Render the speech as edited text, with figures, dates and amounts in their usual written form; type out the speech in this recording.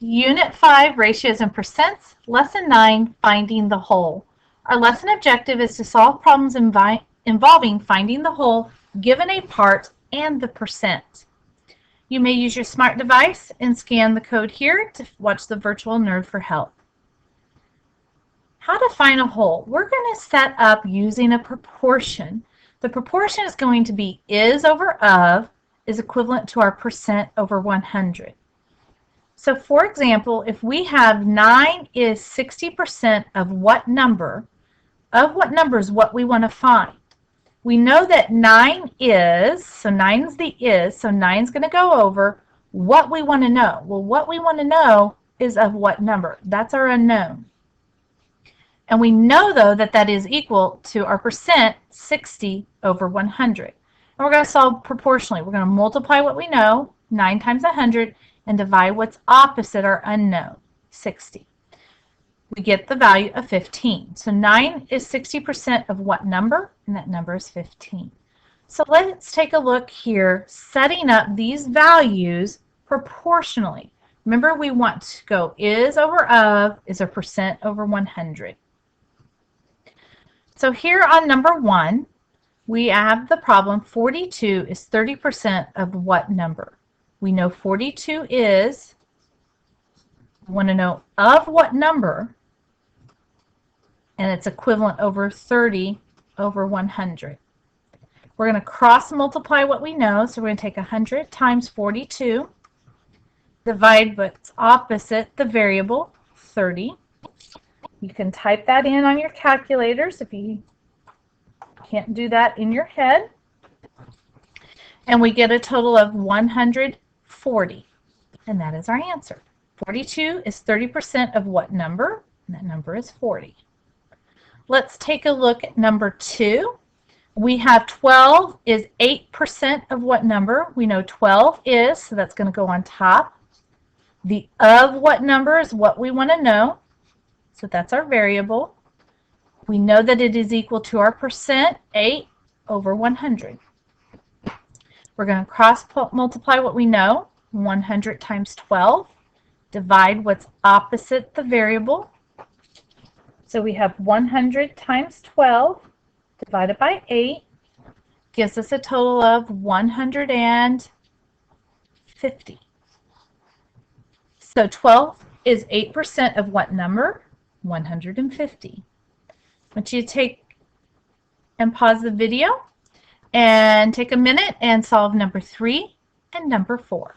Unit 5, Ratios and Percents, Lesson 9, Finding the Whole. Our lesson objective is to solve problems involving finding the whole, given a part, and the percent. You may use your smart device and scan the code here to watch the virtual nerd for help. How to find a whole? We're going to set up using a proportion. The proportion is going to be is over of is equivalent to our percent over 100. So for example, if we have 9 is 60% of what number is what we want to find. We know that 9 is, so 9 is the is, so 9 is going to go over what we want to know. Well, what we want to know is of what number. That's our unknown. And we know, though, that that is equal to our percent, 60 over 100. And we're going to solve proportionally. We're going to multiply what we know, 9 times 100, and divide what's opposite our unknown, 60. We get the value of 15. So 9 is 60% of what number? And that number is 15. So let's take a look here, setting up these values proportionally. Remember, we want to go is over of is a percent over 100. So here on number 1, we have the problem 42 is 30% of what number? We know 42 is, we want to know of what number, and it's equivalent over 30 over 100. We're going to cross multiply what we know, so we're going to take 100 times 42, divide what's opposite the variable, 30. You can type that in on your calculators if you can't do that in your head. And we get a total of 140. And that is our answer. 42 is 30% of what number? And that number is 40. Let's take a look at number 2. We have 12 is 8% of what number? We know 12 is, so that's going to go on top. The of what number is what we want to know. So that's our variable. We know that it is equal to our percent, 8 over 100. We're going to cross multiply what we know, 100 times 12. Divide what's opposite the variable. So we have 100 times 12 divided by 8 gives us a total of 150. So 12 is 8% of what number? 150. I want you to take and pause the video and take a minute and solve number 3 and number 4.